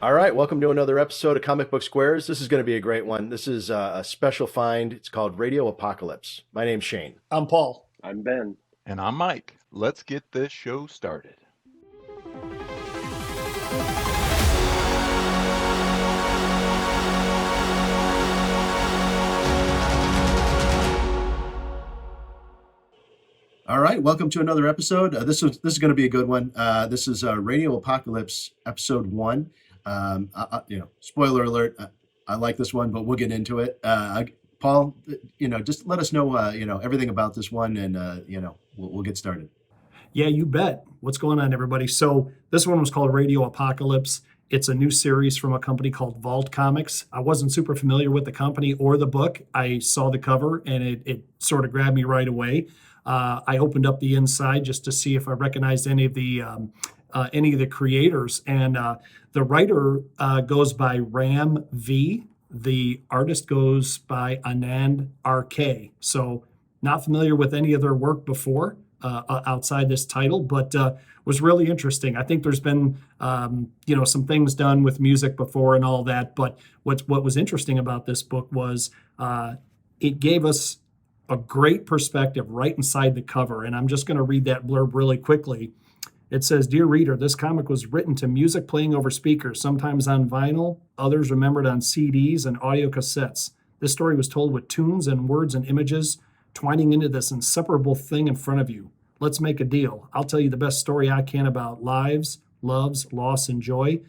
All right, welcome to another episode of Comic Book Squares. This is going to be a great one. This is a special find. It's called Radio Apocalypse. My name's Shane. I'm Paul. I'm Ben. And I'm Mike. Let's get this show started. All right, welcome to another episode. This is going to be a good one. This is Radio Apocalypse episode 1. Spoiler alert. I like this one, but we'll get into it. Paul, just let us know, everything about this one, and we'll get started. Yeah, you bet. What's going on, everybody? So this one was called Radio Apocalypse. It's a new series from a company called Vault Comics. I wasn't super familiar with the company or the book. I saw the cover, and it sort of grabbed me right away. I opened up the inside just to see if I recognized any of the creators, and the writer goes by Ram V. The artist goes by Anand RK. So not familiar with any of their work before outside this title, but was really interesting. I think there's been some things done with music before and all that, but what was interesting about this book was it gave us a great perspective right inside the cover. And I'm just going to read that blurb really quickly. It says, "Dear reader, this comic was written to music playing over speakers, sometimes on vinyl, others remembered on CDs and audio cassettes. This story was told with tunes and words and images, twining into this inseparable thing in front of you. Let's make a deal. I'll tell you the best story I can about lives, loves, loss, and joy.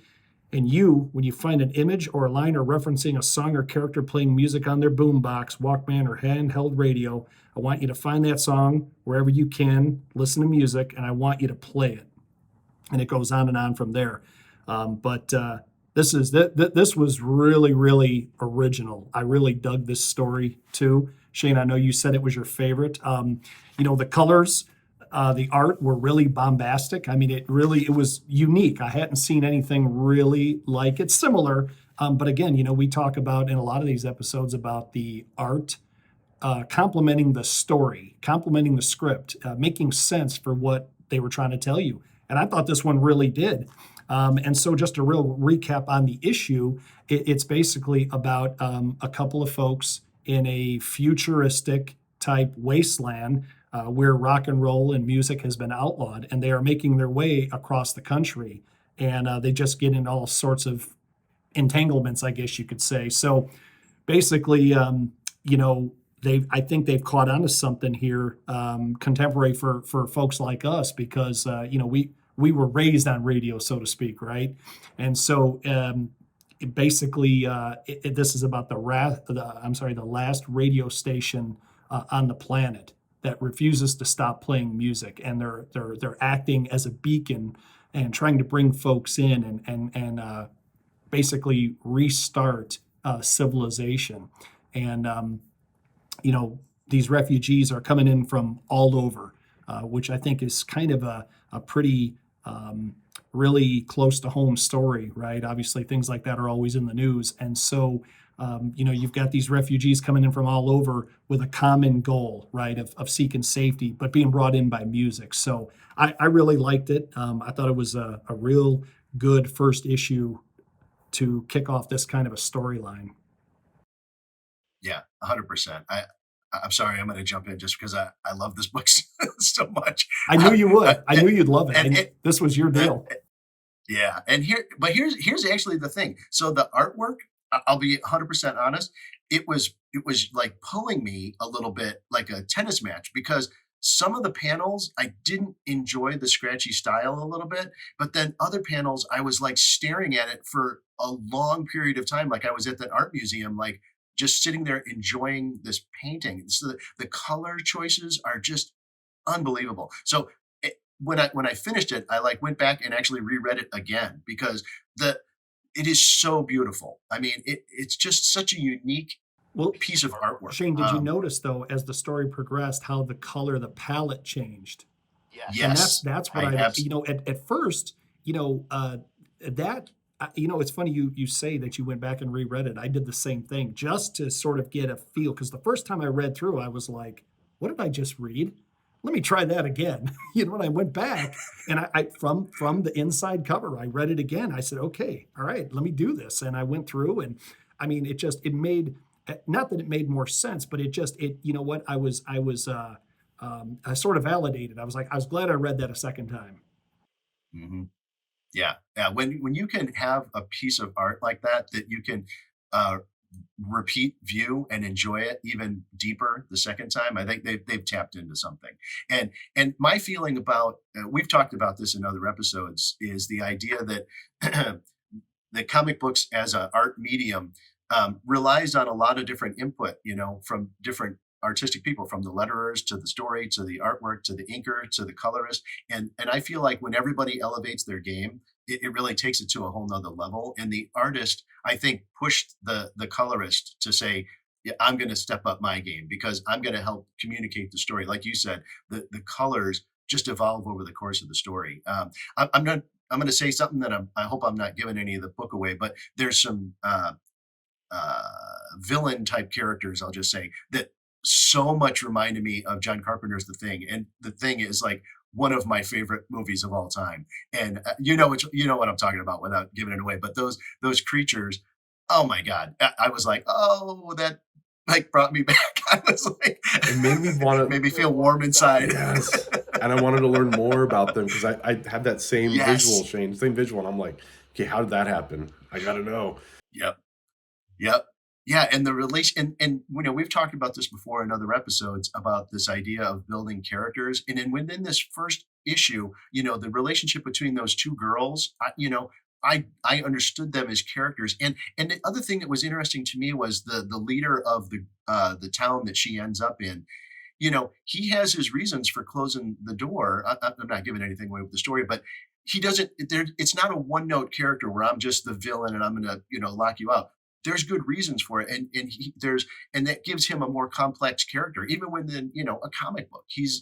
And you, when you find an image or a line or referencing a song or character playing music on their boombox, Walkman, or handheld radio, I want you to find that song wherever you can, listen to music, and I want you to play it." And it goes on and on from there. This was really, really original. I really dug this story too. Shane, I know you said it was your favorite. The colors, the art were really bombastic. I mean, it was unique. I hadn't seen anything really like it. Similar, but again, we talk about in a lot of these episodes about the art complementing the story, complementing the script, making sense for what they were trying to tell you. And I thought this one really did. And so just a real recap on the issue, it's basically about a couple of folks in a futuristic type wasteland where rock and roll and music has been outlawed, and they are making their way across the country. And they just get in all sorts of entanglements, I guess you could say. So basically, I think they've caught on to something here, contemporary for folks like us, because we were raised on radio, so to speak, right? And so basically, this is about the last radio station on the planet that refuses to stop playing music, and they're acting as a beacon and trying to bring folks in and basically restart civilization. And these refugees are coming in from all over, which I think is kind of a pretty really close to home story, right? Obviously, things like that are always in the news. And so, you've got these refugees coming in from all over with a common goal, right, of seeking safety, but being brought in by music. So I really liked it. I thought it was a real good first issue to kick off this kind of a storyline. Yeah, 100%. I'm sorry, I'm going to jump in just because I love this book so much. I knew you would. I knew you'd love it. This was your deal. Yeah, and here's actually the thing. So the artwork, I'll be 100% honest, it was like pulling me a little bit like a tennis match, because some of the panels I didn't enjoy the scratchy style a little bit, but then other panels I was like staring at it for a long period of time, like I was at the art museum, like just sitting there enjoying this painting. So the color choices are just unbelievable. So when I finished it, I went back and actually reread it again, because it is so beautiful. I mean, it's just such a unique piece of artwork. Shane, did you notice though, as the story progressed, how the color, the palette changed? Yes. And that's what at first, that it's funny you say that you went back and reread it. I did the same thing just to sort of get a feel, because the first time I read through, I was like, what did I just read? let me try that again. You know, and I went back and I from the inside cover, I read it again. I said, okay, all right, let me do this. And I went through, and I mean, it made, not that it made more sense, but you know what, I sort of validated. I was glad I read that a second time. Hmm. Yeah, yeah. When you can have a piece of art like that you can uh, repeat view and enjoy it even deeper the second time, I think they've tapped into something. And my feeling about we've talked about this in other episodes is the idea that the comic books as an art medium relies on a lot of different input, you know, from different artistic people, from the letterers to the story to the artwork to the inker to the colorist. And I feel like when everybody elevates their game, it really takes it to a whole nother level. And the artist, I think, pushed the colorist to say, yeah, I'm going to step up my game because I'm going to help communicate the story. Like you said, the colors just evolve over the course of the story. I'm not. I'm going to say something that I hope I'm not giving any of the book away, but there's some uh, villain type characters, I'll just say, that so much reminded me of John Carpenter's The Thing. And The Thing is like one of my favorite movies of all time. And you know what I'm talking about without giving it away. But those creatures, oh my God, I was like, oh, that like brought me back. I was like, It made me want made to, me feel warm inside. yes. And I wanted to learn more about them because I had that same visual, Yes. Shane, same visual. And I'm like, okay, how did that happen? I got to know. Yep. Yep. Yeah, and the relation, and you know, we've talked about this before in other episodes about this idea of building characters, and then within this first issue, you know, the relationship between those two girls, I understood them as characters, and the other thing that was interesting to me was the leader of the town that she ends up in. You know, he has his reasons for closing the door. I'm not giving anything away with the story, but he doesn't. It's not a one note character where I'm just the villain and I'm going to lock you out. There's good reasons for it, and that gives him a more complex character. Even within a comic book, he's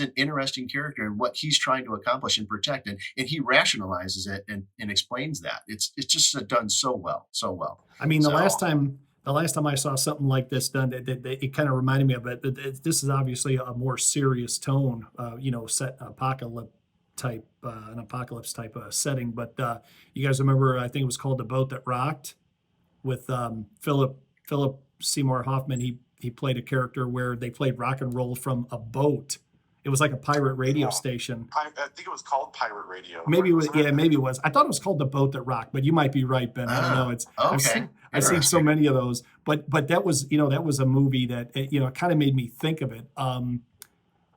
an interesting character and what he's trying to accomplish and protect, and he rationalizes it and explains that. It's just done so well, so well. I mean, So the last time I saw something like this done, it kind of reminded me of it. This is obviously a more serious tone, set an apocalypse type of setting. But you guys remember? I think it was called The Boat That Rocked with Philip Seymour Hoffman. He played a character where they played rock and roll from a boat. It was like a pirate radio station. I think it was called Pirate Radio. Maybe it was, wasn't yeah, maybe it was. I thought it was called The Boat That Rocked, but you might be right, Ben. I don't know. okay. I've seen so Interesting. many of those, but that was a movie that it kind of made me think of it.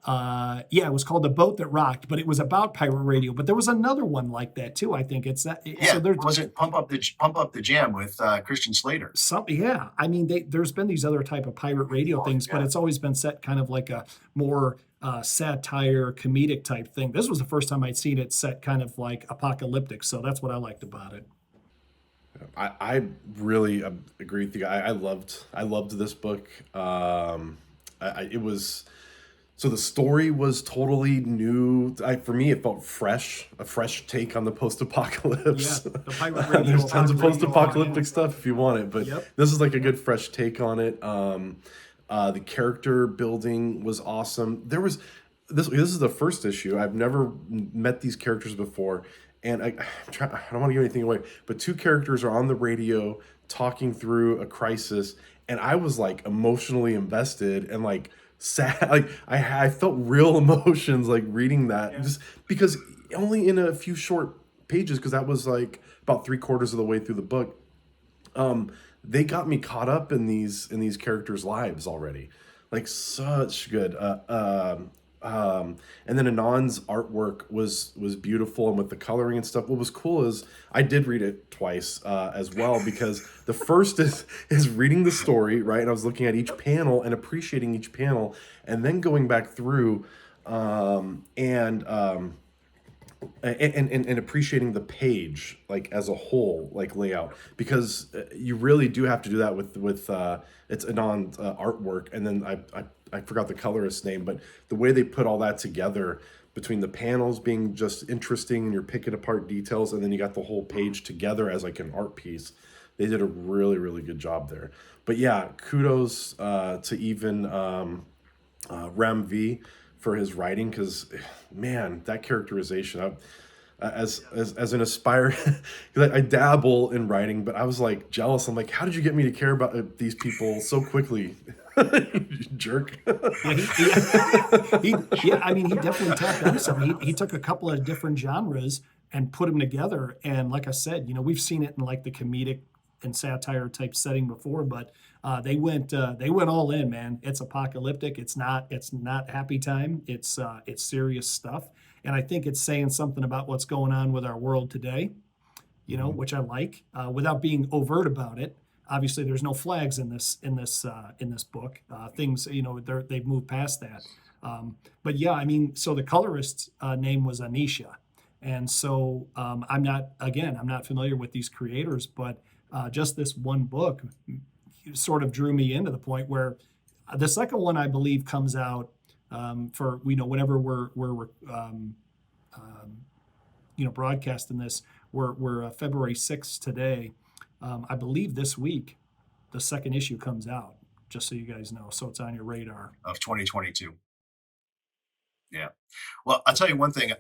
Yeah, it was called The Boat That Rocked, but it was about pirate radio. But there was another one like that too. I think it's that. Yeah, So there's was it Pump Up the Jam with Christian Slater? some, yeah. I mean, there's been these other type of pirate radio things, but yeah. it's always been set kind of like a more satire, comedic type thing. This was the first time I'd seen it set kind of like apocalyptic. So that's what I liked about it. I really agree with you. I loved this book. It was, so the story was totally new. For me, it felt fresh, a fresh take on the post-apocalypse. Yeah, the pirate radio. There's tons of pirate radio, post-apocalyptic stuff if you want it, but Yep. this is like a good fresh take on it. The character building was awesome. This is the first issue. I've never met these characters before, and I don't want to give anything away, but two characters are on the radio talking through a crisis, and I was like emotionally invested and like sad. Like I felt real emotions like reading that, just because only in a few short pages, because that was like about 3/4 of the way through the book. They got me caught up in these characters' lives already, like such good. And then Anon's artwork was beautiful, and with the coloring and stuff. What was cool is I did read it twice as well, because the first is reading the story, right, and I was looking at each panel and appreciating each panel, and then going back through and appreciating the page like as a whole, like layout, because you really do have to do that with it's Anon's artwork. And then I forgot the colorist's name, but the way they put all that together, between the panels being just interesting and you're picking apart details, and then you got the whole page together as like an art piece, they did a really, really good job there. But yeah, kudos to even Ram V for his writing, because man, that characterization, as an aspiring, because I dabble in writing, but I was like jealous. I'm like, how did you get me to care about these people so quickly? You jerk. Yeah, yeah, I mean, he definitely tapped into something. He took a couple of different genres and put them together. And like I said, we've seen it in like the comedic and satire type setting before, but they went all in, man. It's apocalyptic. It's not happy time. It's serious stuff. And I think it's saying something about what's going on with our world today, which I like, without being overt about it. Obviously, there's no flags in this book. Things, they've moved past that. But yeah, I mean, so the colorist's name was Anisha, and so I'm not familiar with these creators, but just this one book sort of drew me into the point where the second one, I believe, comes out for whenever we're broadcasting this. We're February 6th today. I believe this week the second issue comes out, just so you guys know. So it's on your radar. Of 2022. Yeah. Well, I'll tell you one thing,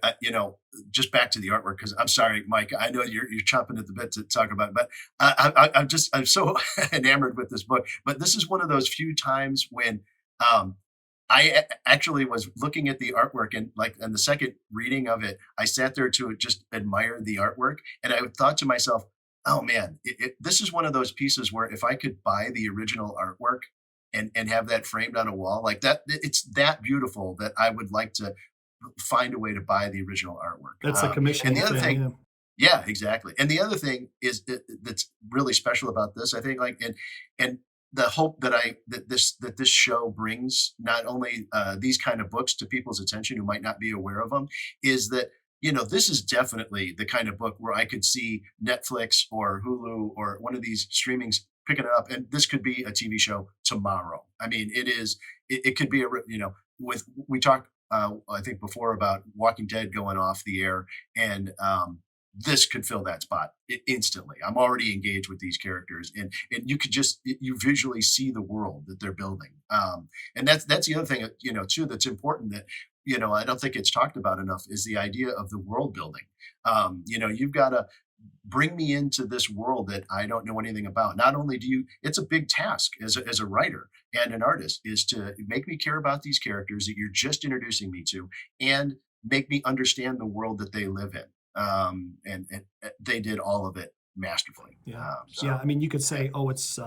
just back to the artwork, because I'm sorry, Mike, I know you're chomping at the bit to talk about it, but I'm so enamored with this book. But this is one of those few times when I actually was looking at the artwork, and like in the second reading of it, I sat there to just admire the artwork. And I thought to myself, oh man, this is one of those pieces where if I could buy the original artwork and have that framed on a wall like that, it's that beautiful that I would like to find a way to buy the original artwork. That's a commission. And the other thing, yeah, exactly. And the other thing is that's really special about this, I think, and the hope that this show brings not only these kind of books to people's attention who might not be aware of them, is that this is definitely the kind of book where I could see Netflix or Hulu or one of these streamings picking it up, and this could be a TV show tomorrow. I mean, it could be we talked, I think before about Walking Dead going off the air, and this could fill that spot instantly. I'm already engaged with these characters, and you could you visually see the world that they're building. And that's the other thing, too, that's important that, I don't think it's talked about enough, is the idea of the world building. You've got to bring me into this world that I don't know anything about. Not only it's a big task as a writer and an artist, is to make me care about these characters that you're just introducing me to, and make me understand the world that they live in. And they did all of it masterfully. Yeah. Yeah. I mean, you could say, oh, it's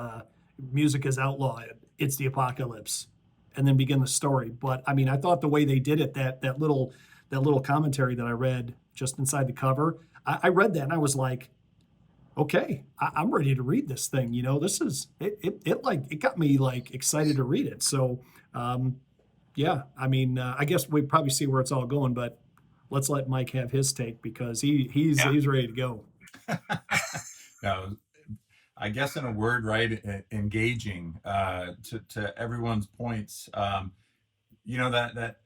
music is outlawed. It's the apocalypse, and then begin the story. But I mean, I thought the way they did it, that little commentary that I read just inside the cover, I read that and I was like, okay, I'm ready to read this thing. This is it got me like excited to read it. So, yeah, I mean, I guess we probably see where it's all going, but let's let Mike have his take, because he's ready to go. No, I guess in a word, right? Engaging, to everyone's points. That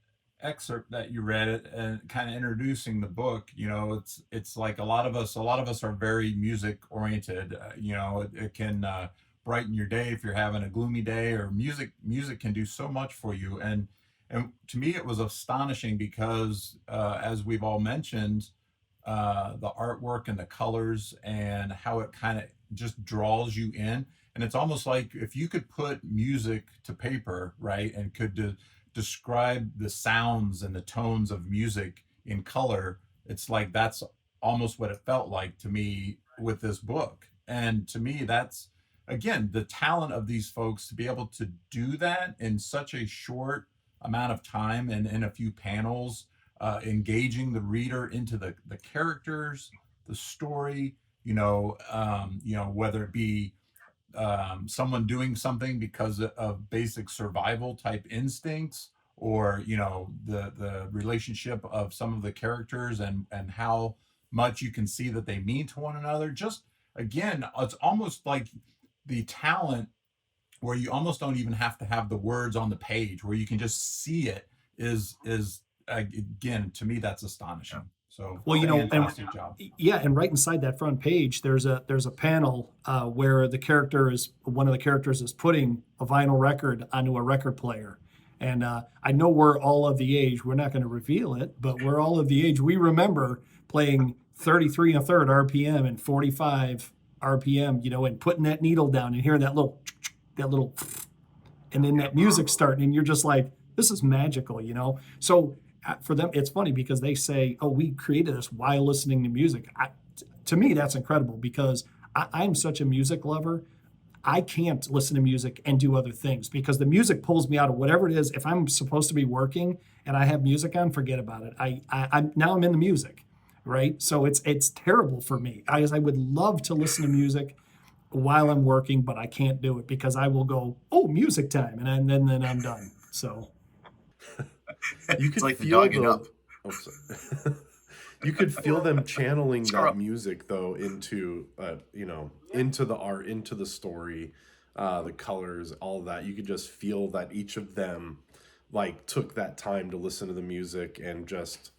excerpt that you read, and kind of introducing the book, it's like a lot of us are very music oriented. It can brighten your day if you're having a gloomy day, or music can do so much for you. And to me, it was astonishing because, as we've all mentioned, the artwork and the colors and how it kind of just draws you in. And it's almost like if you could put music to paper, right, and could describe the sounds and the tones of music in color, it's like that's almost what it felt like to me with this book. And to me, that's, again, the talent of these folks to be able to do that in such a short amount of time and in a few panels, engaging the reader into the characters, the story, whether it be someone doing something because of basic survival type instincts, or the relationship of some of the characters and how much you can see that they mean to one another. Just, again, it's almost like the talent where you almost don't even have to have the words on the page, where you can just see it is again, to me, that's astonishing. So, well, fantastic job. Yeah, and right inside that front page, there's a panel where one of the characters is putting a vinyl record onto a record player, And I know we're all of the age. We're not going to reveal it, but we're all of the age. We remember playing 33 and a third RPM and 45 RPM, and putting that needle down and hearing that little, and then that music starting, and you're just like, this is magical. So for them, it's funny because they say, oh, we created this while listening to music. To me, that's incredible because I'm such a music lover. I can't listen to music and do other things because the music pulls me out of whatever it is. If I'm supposed to be working and I have music on, forget about it. I'm now I'm in the music, right? So it's terrible for me. I would love to listen to music while I'm working, but I can't do it because I will go, oh, music time, and then I'm done. So You It's could like the feel dogging up. Oh, sorry. You could feel them channeling Screw that up. music though into into the art, into the story, the colors, all that. You could just feel that each of them like took that time to listen to the music and just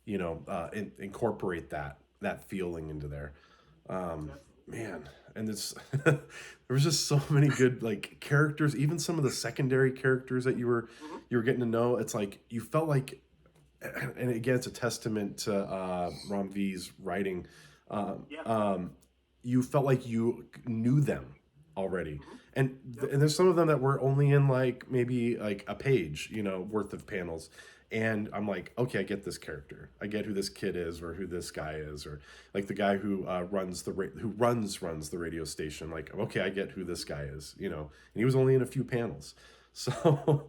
incorporate that feeling into there. Man, and it's there was just so many good like characters, even some of the secondary characters that you were getting to know. It's like you felt like, and again, it's a testament to Ram V's writing. You felt like you knew them already, and there's some of them that were only in like maybe like a page, worth of panels. And I'm like, okay, I get this character. I get who this kid is, or who this guy is, or like the guy who runs the radio station. Like, okay, I get who this guy is, and he was only in a few panels. So,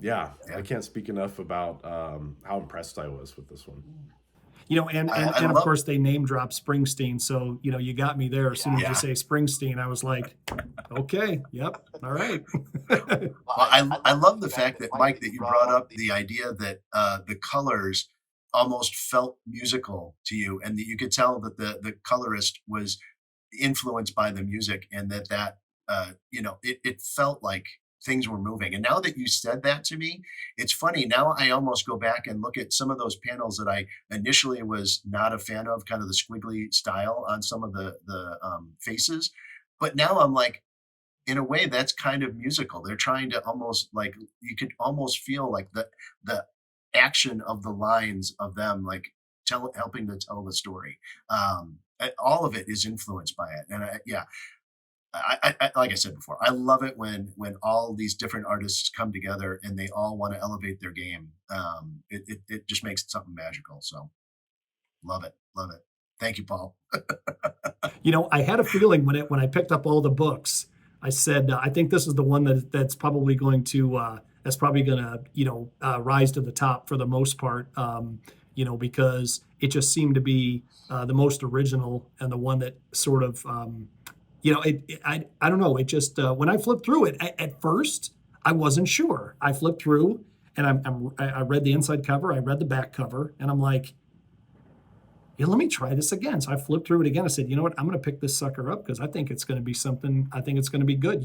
yeah, I can't speak enough about how impressed I was with this one. And I of love. course they name drop Springsteen. So, you got me there. As soon as you Yeah. say Springsteen, I was like, okay, yep, all right. Well, I love the fact that, Mike, that you brought up the idea that the colors almost felt musical to you, and that you could tell that the colorist was influenced by the music, and it felt like things were moving. And now that you said that to me, it's funny. Now I almost go back and look at some of those panels that I initially was not a fan of, kind of the squiggly style on some of the faces. But now I'm like, in a way, that's kind of musical. They're trying to almost like, you could almost feel like the action of the lines of them, like helping to tell the story. And all of it is influenced by it. And like I said before, I love it when all these different artists come together and they all want to elevate their game. It just makes it something magical. So love it, love it. Thank you, Paul. I had a feeling when I picked up all the books, I said, I think this is the one that's probably going to rise to the top for the most part. Because it just seemed to be the most original and the one that sort of, I don't know. It just when I flipped through it at first, I wasn't sure. I flipped through and I read the inside cover, I read the back cover, and I'm like, yeah, let me try this again. So I flipped through it again. I said, you know what? I'm going to pick this sucker up because I think it's going to be something. I think it's going to be good.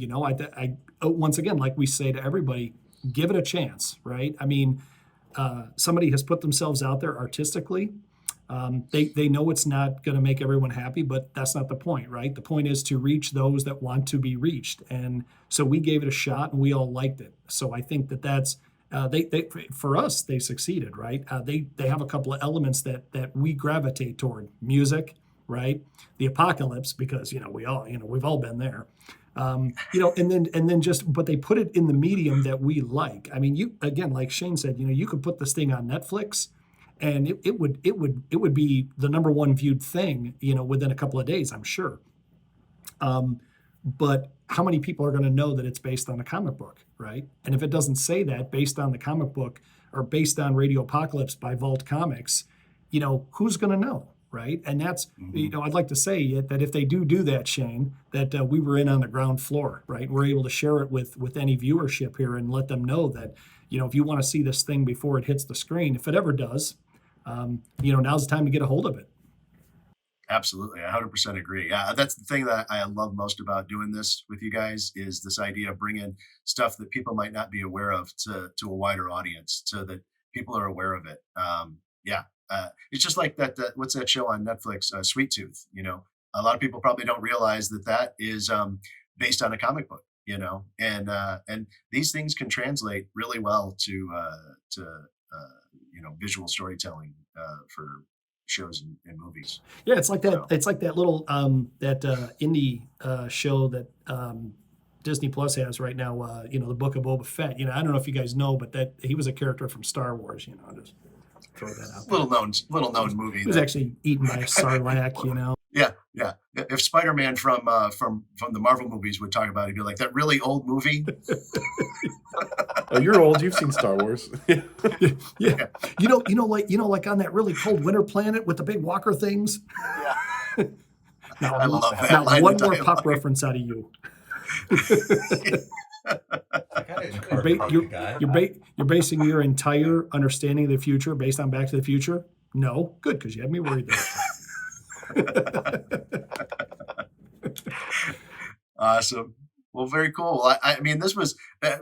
Once again, like we say to everybody, give it a chance, right? I mean, somebody has put themselves out there artistically. They know it's not going to make everyone happy, but that's not the point, right? The point is to reach those that want to be reached. And so we gave it a shot and we all liked it. So I think that's for us, they succeeded, right? They have a couple of elements that we gravitate toward: music, right? The apocalypse, because we've all been there. And then but they put it in the medium that we like. I mean, you again, like Shane said, you could put this thing on Netflix, and it would be the number one viewed thing, within a couple of days, I'm sure. But how many people are going to know that it's based on a comic book, right? And if it doesn't say that, based on the comic book or based on Radio Apocalypse by Vault Comics, who's going to know, right? And that's, I'd like to say that if they do that, Shane, that we were in on the ground floor, right? We're able to share it with any viewership here and let them know that, if you want to see this thing before it hits the screen, if it ever does, now's the time to get a hold of it. Absolutely. I 100% agree. That's the thing that I love most about doing this with you guys, is this idea of bringing stuff that people might not be aware of to a wider audience, so that people are aware of it. It's just like that. What's that show on Netflix? Sweet Tooth. A lot of people probably don't realize that is based on a comic book. and these things can translate really well to visual storytelling for shows and movies. Yeah, it's like that. So It's like that little indie show that Disney Plus has right now. The Book of Boba Fett. I don't know if you guys know, but that he was a character from Star Wars. Just throw that out there. little known movie. He was actually eaten by a sarlacc. Yeah. If Spider-Man from the Marvel movies would talk about it, he'd be like, that really old movie. Oh, you're old. You've seen Star Wars. Yeah. Like on that really cold winter planet with the big walker things. Yeah. Now, I love that now line one of more dialogue. pop reference out of you. Like, I didn't carve You're, the guy. you're basing your entire understanding of the future based on Back to the Future? No. Good, because you had me worried there. Awesome. Well, very cool. I mean, this was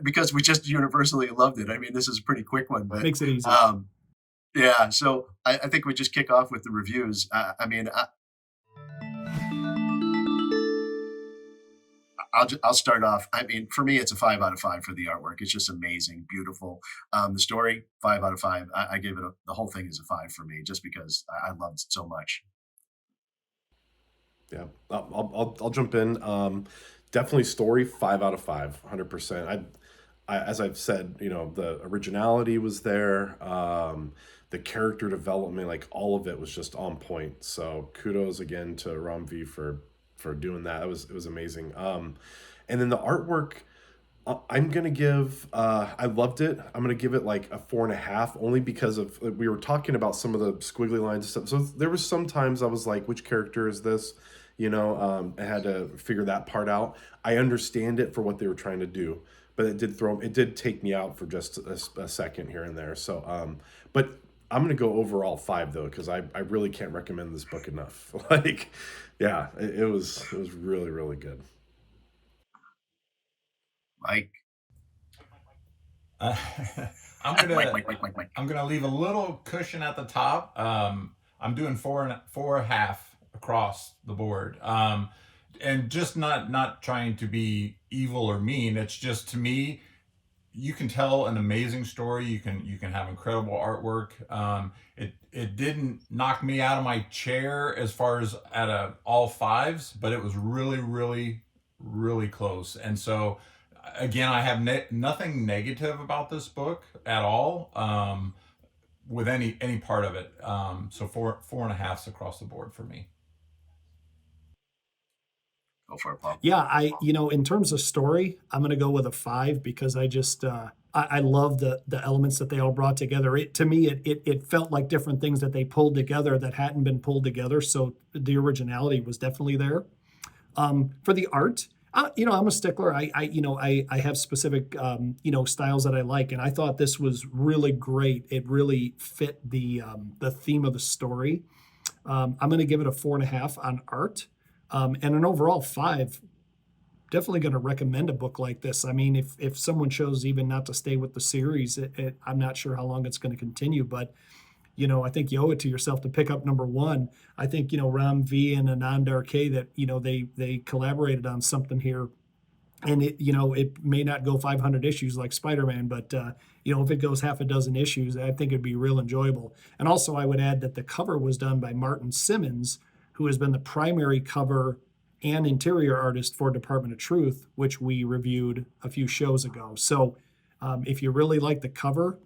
because we just universally loved it. I mean, this is a pretty quick one, but Makes it easy. yeah. So I think we just kick off with the reviews. I'll start off. I mean, for me, it's a 5 out of 5 for the artwork. It's just amazing, beautiful. The story, 5 out of 5. I gave it the whole thing is a 5 for me, just because I loved it so much. Yeah, I'll jump in. Definitely story 5 out of 5, 100%. As I've said, the originality was there. The character development, like all of it was just on point. So kudos again to Ram V for doing that. It was amazing. And then the artwork, I'm gonna give. I loved it. I'm gonna give it like a 4.5, only because of we were talking about some of the squiggly lines and stuff. So there was sometimes I was like, which character is this? I had to figure that part out. I understand it for what they were trying to do, but it did take me out for just a second here and there. So, but I'm gonna go overall 5 though, because I really can't recommend this book enough. Like, yeah, it was really, really good. Mike, I'm Mike. gonna leave a little cushion at the top. I'm doing 4.5 across the board. And just not trying to be evil or mean. It's just, to me, you can tell an amazing story. You can have incredible artwork. It didn't knock me out of my chair as far as at all 5s, but it was really, really, really close. And so, again, I have nothing negative about this book at all, with any part of it. So 4.5s across the board for me. Go for it, Paul. Yeah, in terms of story, I'm going to go with a 5 because I just, I love the elements that they all brought together. To me, it felt like different things that they pulled together that hadn't been pulled together. So the originality was definitely there. For the art, I'm a stickler. I have specific, styles that I like. And I thought this was really great. It really fit the theme of the story. I'm going to give it a 4.5 on art. And an overall 5, definitely going to recommend a book like this. I mean, if someone chose even not to stay with the series, I'm not sure how long it's going to continue, but, I think you owe it to yourself to pick up number 1. I think, Ram V and Anand RK that, they collaborated on something here. And it may not go 500 issues like Spider-Man, but, if it goes half a dozen issues, I think it'd be real enjoyable. And also I would add that the cover was done by Martin Simmons, who has been the primary cover and interior artist for Department of Truth, which we reviewed a few shows ago. So if you really like the cover,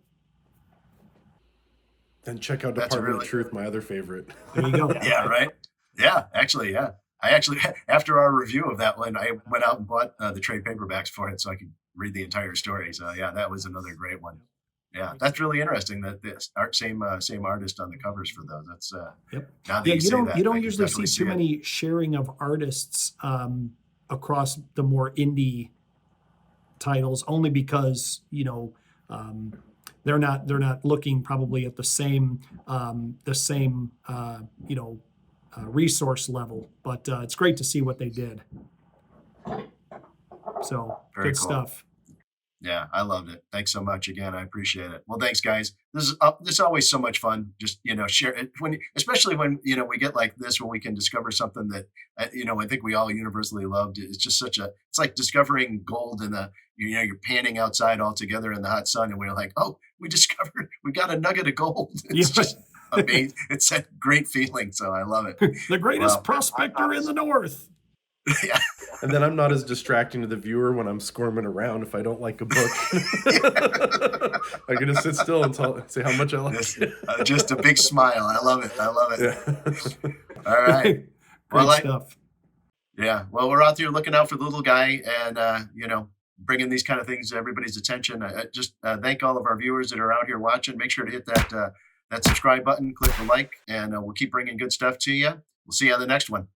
then check out Department of Truth, my other favorite. There you go. Yeah, right. Yeah, actually, yeah. I actually, after our review of that one, I went out and bought the trade paperbacks for it so I could read the entire story. So yeah, that was another great one. Yeah, that's really interesting that this same artist on the covers for those. That's Yep. now that You don't I can usually definitely see too many sharing of artists across the more indie titles, only because they're not looking probably at the same resource level. But it's great to see what they did. So Very good cool. stuff. Yeah, I loved it. Thanks so much again. I appreciate it. Well, thanks, guys. This is always so much fun. Just share it when, especially when we get like this, when we can discover something that I think we all universally loved. It's just it's like discovering gold in the you're panning outside all together in the hot sun, and we're like, oh, we got a nugget of gold. It's just amazing. It's a great feeling. So I love it. The greatest Well, prospector in the North. Yeah. And then I'm not as distracting to the viewer when I'm squirming around if I don't like a book. I can just sit still and say how much I like it. Just a big smile. I love it. I love it. Yeah. All right. Great Well, stuff. Yeah. Well, we're out there looking out for the little guy and, bringing these kind of things to everybody's attention. I just thank all of our viewers that are out here watching. Make sure to hit that subscribe button, click the like, and we'll keep bringing good stuff to you. We'll see you on the next one.